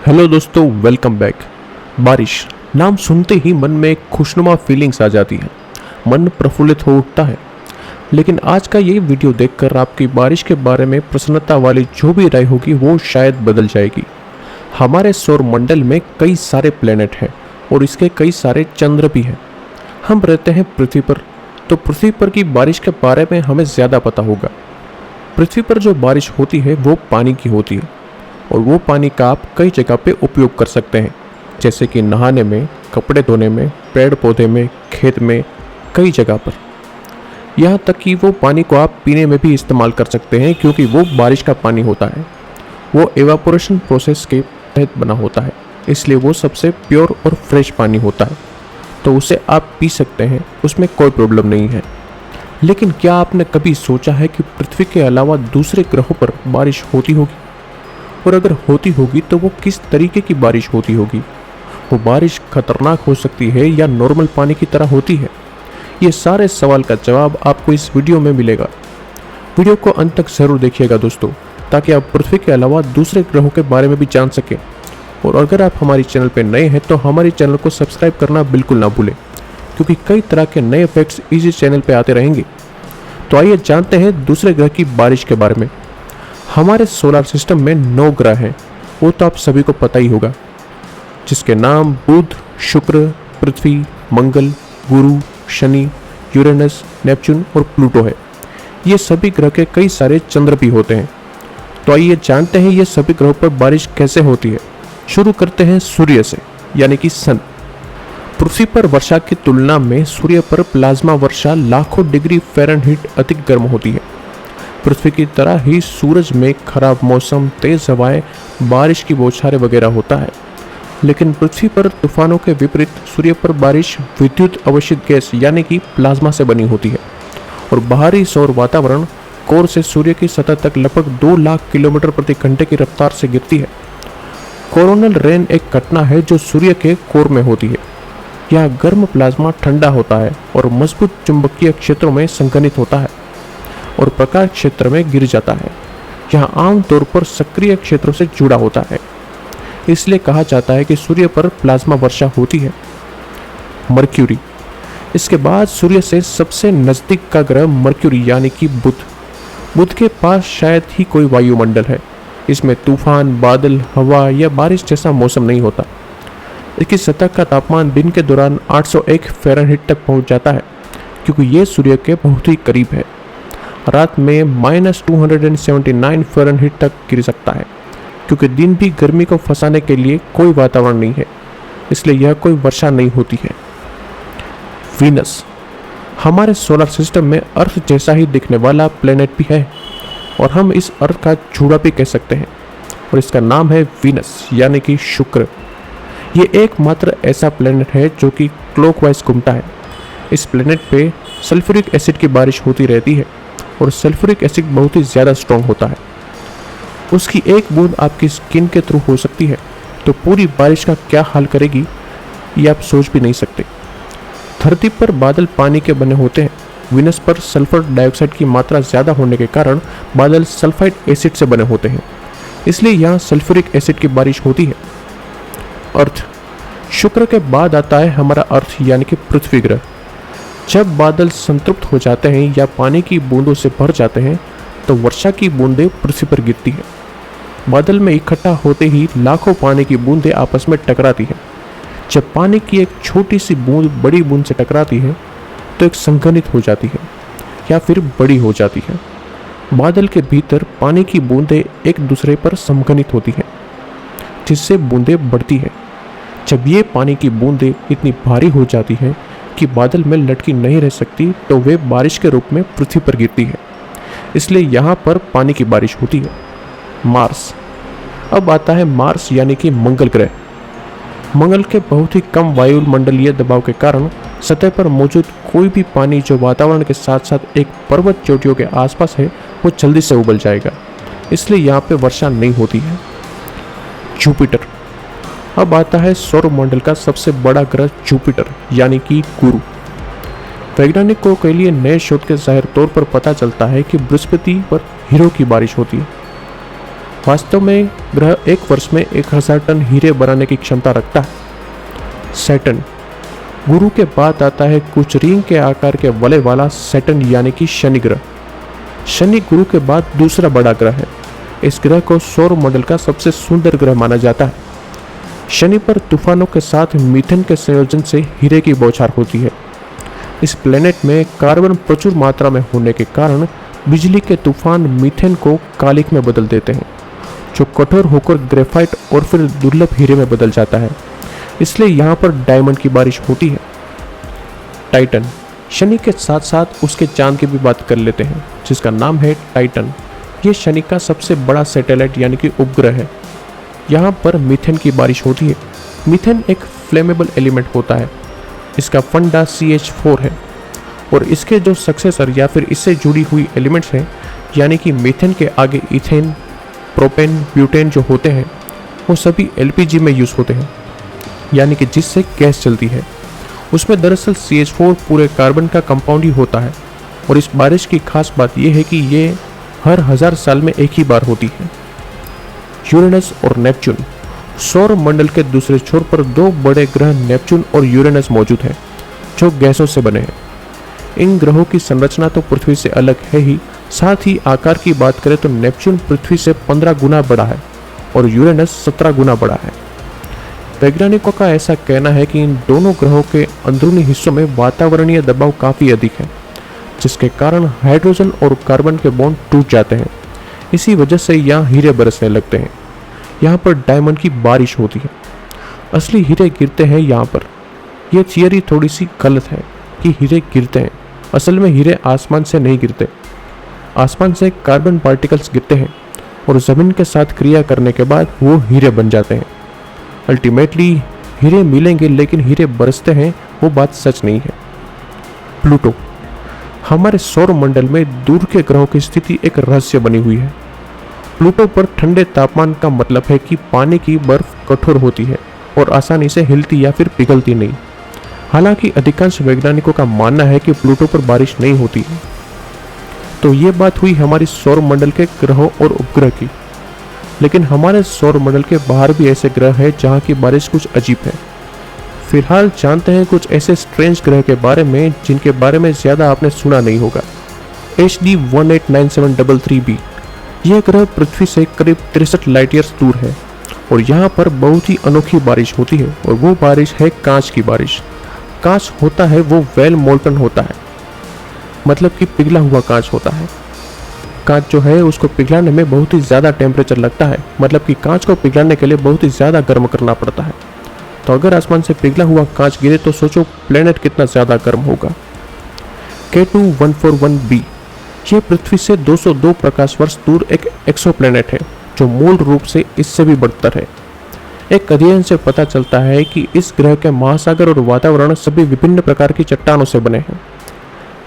Hello दोस्तों, welcome back. बारिश नाम सुनते ही मन में एक खुशनुमा फीलिंग्स आ जाती है। मन प्रफुल्लित हो उठता है। लेकिन आज का ये वीडियो देखकर आपकी बारिश के बारे में प्रसन्नता वाली जो भी राय होगी वो शायद बदल जाएगी। हमारे सौर मंडल में कई सारे प्लेनेट हैं और इसके कई सारे चंद्र भी हैं। हम रहते हैं पृथ्वी पर, तो पृथ्वी पर की बारिश के बारे में हमें ज़्यादा पता होगा। पृथ्वी पर जो बारिश होती है वो पानी की होती है और वो पानी का आप कई जगह पे उपयोग कर सकते हैं, जैसे कि नहाने में, कपड़े धोने में, पेड़ पौधे में, खेत में, कई जगह पर। यहाँ तक कि वो पानी को आप पीने में भी इस्तेमाल कर सकते हैं, क्योंकि वो बारिश का पानी होता है। वो एवापोरेशन प्रोसेस के तहत बना होता है, इसलिए वो सबसे प्योर और फ्रेश पानी होता है, तो उसे आप पी सकते हैं, उसमें कोई प्रॉब्लम नहीं है। लेकिन क्या आपने कभी सोचा है कि पृथ्वी के अलावा दूसरे ग्रहों पर बारिश होती होगी? और अगर होती होगी तो वो किस तरीके की बारिश होती होगी? वो बारिश खतरनाक हो सकती है या नॉर्मल पानी की तरह होती है? ये सारे सवाल का जवाब आपको इस वीडियो में मिलेगा। वीडियो को अंत तक जरूर देखिएगा दोस्तों, ताकि आप पृथ्वी के अलावा दूसरे ग्रहों के बारे में भी जान सकें। और अगर आप हमारी चैनल पर नए हैं तो हमारी चैनल को सब्सक्राइब करना बिल्कुल ना भूलें, क्योंकि कई तरह के नए फैक्ट्स इसी चैनल पर आते रहेंगे। तो आइए जानते हैं दूसरे ग्रह की बारिश के बारे में। हमारे सोलर सिस्टम में 9 ग्रह हैं, वो तो आप सभी को पता ही होगा, जिसके नाम बुध, शुक्र, पृथ्वी, मंगल, गुरु, शनि, यूरेनस, नेपच्यून और प्लूटो है। ये सभी ग्रह के कई सारे चंद्र भी होते हैं। तो आइए जानते हैं ये सभी ग्रहों पर बारिश कैसे होती है। शुरू करते हैं सूर्य से, यानी कि सन। पृथ्वी पर वर्षा की तुलना में सूर्य पर प्लाज्मा वर्षा लाखों डिग्री फ़ारेनहीट अधिक गर्म होती है। पृथ्वी की तरह ही सूरज में खराब मौसम, तेज हवाएं, बारिश की बौछारें वगैरह होता है। लेकिन पृथ्वी पर तूफानों के विपरीत सूर्य पर बारिश विद्युत अवशित गैस यानी कि प्लाज्मा से बनी होती है और बाहरी सौर वातावरण कोर से सूर्य की सतह तक लगभग 2 लाख किलोमीटर प्रति घंटे की रफ्तार से गिरती है। कोरोनल रेन एक घटना है जो सूर्य के कोर में होती है। यहाँ गर्म प्लाज्मा ठंडा होता है और मजबूत चुंबकीय क्षेत्रों में संघनित होता है और प्रकाश क्षेत्र में गिर जाता है। यहाँ आमतौर पर सक्रिय क्षेत्रों से जुड़ा होता है, इसलिए कहा जाता है कि सूर्य पर प्लाज्मा वर्षा होती है। मर्क्यूरी, इसके बाद सूर्य से सबसे नज़दीक का ग्रह मर्क्यूरी यानी कि बुध। बुध के पास शायद ही कोई वायुमंडल है। इसमें तूफान, बादल, हवा या बारिश जैसा मौसम नहीं होता। इसकी सतह का तापमान दिन के दौरान 801 फ़ारेनहीट तक पहुँच जाता है, क्योंकि ये सूर्य के बहुत ही करीब है। रात में -279 फ़ारेनहीट तक गिर सकता है, क्योंकि दिन भी गर्मी को फंसाने के लिए कोई वातावरण नहीं है, इसलिए यह कोई वर्षा नहीं होती है। वीनस, हमारे सोलर सिस्टम में अर्थ जैसा ही दिखने वाला प्लेनेट भी है और हम इस अर्थ का जुड़ा भी कह सकते हैं, और इसका नाम है वीनस यानी कि शुक्र। ये एकमात्र ऐसा प्लेनेट है जो कि क्लॉकवाइज घूमता है। इस प्लेनेट पे सल्फ्यूरिक एसिड की बारिश होती रहती है और सल्फ्यूरिक एसिड बहुत ही ज़्यादा स्ट्रॉन्ग होता है। उसकी एक बूंद आपकी स्किन के थ्रू हो सकती है, तो पूरी बारिश का क्या हाल करेगी ये आप सोच भी नहीं सकते। धरती पर बादल पानी के बने होते हैं। वीनस पर सल्फर डाइऑक्साइड की मात्रा ज़्यादा होने के कारण बादल सल्फाइड एसिड से बने होते हैं, इसलिए यहाँ सल्फ्यूरिक एसिड की बारिश होती है। अर्थ, शुक्र के बाद आता है हमारा अर्थ यानी कि पृथ्वी ग्रह। जब बादल संतृप्त हो जाते हैं या पानी की बूंदों से भर जाते हैं तो वर्षा की बूंदें पृथ्वी पर गिरती हैं। बादल में इकट्ठा होते ही लाखों पानी की बूंदें आपस में टकराती हैं। जब पानी की एक छोटी सी बूंद बड़ी बूंद से टकराती है तो एक संघनित हो जाती है या फिर बड़ी हो जाती है। बादल के भीतर पानी की बूंदें एक दूसरे पर संघनित होती हैं, जिससे बूंदें बढ़ती हैं। जब ये पानी की बूंदें इतनी भारी हो जाती हैं कि बादल में लटकी नहीं रह सकती तो वे बारिश के रूप में पृथ्वी पर गिरती है, इसलिए यहाँ पर पानी की बारिश होती है। मार्स, अब आता है मार्स यानी कि मंगल ग्रह। मंगल के बहुत ही कम वायुमंडलीय दबाव के कारण सतह पर मौजूद कोई भी पानी जो वातावरण के साथ साथ एक पर्वत चोटियों के आसपास है वो जल्दी से उबल जाएगा, इसलिए यहाँ पे वर्षा नहीं होती है। जुपिटर, अब आता है सौरमंडल का सबसे बड़ा ग्रह जुपिटर यानी कि गुरु। वैज्ञानिकों के लिए नए शोध के जाहिर तौर पर पता चलता है कि बृहस्पति पर हीरो की बारिश होती है। वास्तव में ग्रह एक वर्ष में 1000 टन हीरे बनाने की क्षमता रखता है। सैटर्न, गुरु के बाद आता है कुछ रिंग के आकार के वलय वाला सैटर्न यानी कि शनि ग्रह। शनि गुरु के बाद दूसरा बड़ा ग्रह है। इस ग्रह को सौर मंडल का सबसे सुंदर ग्रह माना जाता है। शनि पर तूफानों के साथ मीथेन के संयोजन से हीरे की बौछार होती है। इस प्लेनेट में कार्बन प्रचुर मात्रा में होने के कारण बिजली के तूफान मीथेन को कालिक में बदल देते हैं, जो कठोर होकर ग्रेफाइट और फिर दुर्लभ हीरे में बदल जाता है। इसलिए यहाँ पर डायमंड की बारिश होती है। टाइटन, शनि के साथ साथ उसके चांद की भी बात कर लेते हैं, जिसका नाम है टाइटन। ये शनि का सबसे बड़ा सैटेलाइट यानी कि उपग्रह है। यहाँ पर मीथेन की बारिश होती है। मीथेन एक फ्लेमेबल एलिमेंट होता है। इसका फंडा CH4 है और इसके जो सक्सेसर या फिर इससे जुड़ी हुई एलिमेंट्स हैं, यानी कि मीथेन के आगे इथेन, प्रोपेन, ब्यूटेन जो होते हैं, वो सभी LPG में यूज़ होते हैं, यानी कि जिससे गैस चलती है। उसमें दरअसल CH4 पूरे कार्बन का कंपाउंड ही होता है। और इस बारिश की खास बात यह है कि ये हर 1000 साल में एक ही बार होती है। यूरेनस और नेपच्यून, सौर मंडल के दूसरे छोर पर दो बड़े ग्रह नेपच्यून और यूरेनस मौजूद हैं, जो गैसों से बने हैं। इन ग्रहों की संरचना तो पृथ्वी से अलग है ही, साथ ही आकार की बात करें तो नेपच्यून पृथ्वी से 15 गुना बड़ा है और यूरेनस 17 गुना बड़ा है। वैज्ञानिकों का ऐसा कहना है कि इन दोनों ग्रहों के अंदरूनी हिस्सों में वातावरणीय दबाव काफ़ी अधिक है, जिसके कारण हाइड्रोजन और कार्बन के बॉन्ड टूट जाते हैं। इसी वजह से यहाँ हीरे बरसने लगते हैं। यहाँ पर डायमंड की बारिश होती है। असली हीरे गिरते हैं यहाँ पर। यह थियरी थोड़ी सी गलत है कि हीरे गिरते हैं। असल में हीरे आसमान से नहीं गिरते। आसमान से कार्बन पार्टिकल्स गिरते हैं और ज़मीन के साथ क्रिया करने के बाद वो हीरे बन जाते हैं। अल्टीमेटली हीरे मिलेंगे, लेकिन हीरे बरसते हैं, वो बात सच नहीं है। प्लूटो, हमारे सौर मंडल में दूर के ग्रहों की स्थिति एक रहस्य बनी हुई है। प्लूटो पर ठंडे तापमान का मतलब है कि पानी की बर्फ कठोर होती है और आसानी से हिलती या फिर पिघलती नहीं। हालांकि अधिकांश वैज्ञानिकों का मानना है कि प्लूटो पर बारिश नहीं होती है। तो ये बात हुई हमारी सौर मंडल के ग्रहों और उपग्रह की। लेकिन हमारे सौर मंडल के बाहर भी ऐसे ग्रह हैं जहाँ की बारिश कुछ अजीब है। फिलहाल जानते हैं कुछ ऐसे स्ट्रेंज ग्रह के बारे में जिनके बारे में ज़्यादा आपने सुना नहीं होगा। HD 189733b, यह ग्रह पृथ्वी से करीब 63 लाइट ईयर्स दूर है और यहाँ पर बहुत ही अनोखी बारिश होती है और वो बारिश है कांच की बारिश। कांच होता है वो वेल मोल्टन होता है, मतलब कि पिघला हुआ कांच होता है। कांच जो है उसको पिघलाने में बहुत ही ज़्यादा टेम्परेचर लगता है, मतलब कि कांच को पिघलाने के लिए बहुत ही ज़्यादा गर्म करना पड़ता है। तो अगर आसमान से पिघला हुआ कांच गिरे तो सोचो प्लेनेट कितना ज़्यादा गर्म होगा। K2141b, यह पृथ्वी से 202 प्रकाश वर्ष दूर एक एक्सोप्लैनेट है जो मूल रूप से इससे भी बढ़तर है। एक अध्ययन से पता चलता है कि इस ग्रह के महासागर और वातावरण सभी विभिन्न प्रकार की चट्टानों से बने हैं।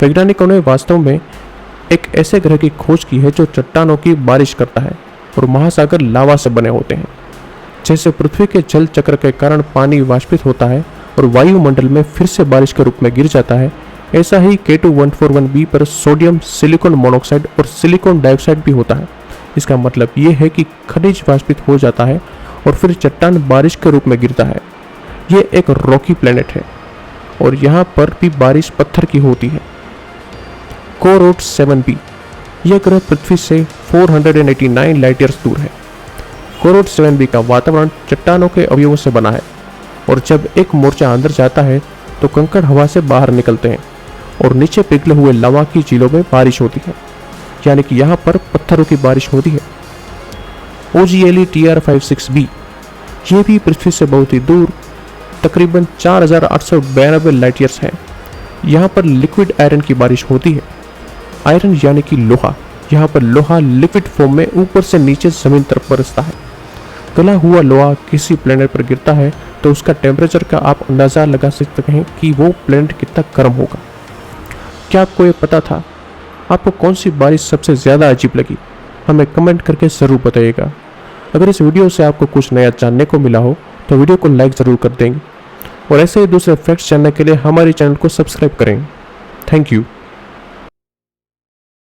वैज्ञानिकों ने वास्तव में एक ऐसे ग्रह की खोज की है जो चट्टानों की बारिश करता है और महासागर लावा से बने होते हैं। जैसे पृथ्वी के जल चक्र के कारण पानी वाष्पित होता है और वायुमंडल में फिर से बारिश के रूप में गिर जाता है, ऐसा ही K2141b पर सोडियम, सिलिकॉन मोनोऑक्साइड और सिलिकॉन डाइऑक्साइड भी होता है। इसका मतलब ये है कि खनिज वाष्पित हो जाता है और फिर चट्टान बारिश के रूप में गिरता है। ये एक रॉकी प्लेनेट है और यहाँ पर भी बारिश पत्थर की होती है। कोरोट 7b, यह ग्रह पृथ्वी से 489 लाइट ईयर्स दूर है। कोरोट 7b का वातावरण चट्टानों के अवयवों से बना है और जब एक मोर्चा अंदर जाता है तो कंकड़ हवा से बाहर निकलते हैं और नीचे पिघले हुए लावा की झीलों में बारिश होती है, यानी कि यहाँ पर पत्थरों की बारिश होती है। OGLE TR56b, यह भी पृथ्वी से बहुत ही दूर तकरीबन 4892 लाइट ईयर्स है। यहाँ पर लिक्विड आयरन की बारिश होती है। आयरन यानी कि लोहा, यहाँ पर लोहा लिक्विड फॉर्म में ऊपर से नीचे जमीन तरफ बरसता है। गला हुआ लोहा किसी प्लेनेट पर गिरता है तो उसका टेम्परेचर का आप अंदाज़ा लगा सकते हैं कि वो प्लेनेट कितना गर्म होगा। क्या आपको ये पता था? आपको कौन सी बारिश सबसे ज़्यादा अजीब लगी? हमें कमेंट करके ज़रूर बताइएगा। अगर इस वीडियो से आपको कुछ नया जानने को मिला हो तो वीडियो को लाइक ज़रूर कर देंगे और ऐसे ही दूसरे फैक्ट्स जानने के लिए हमारे चैनल को सब्सक्राइब करें। Thank you.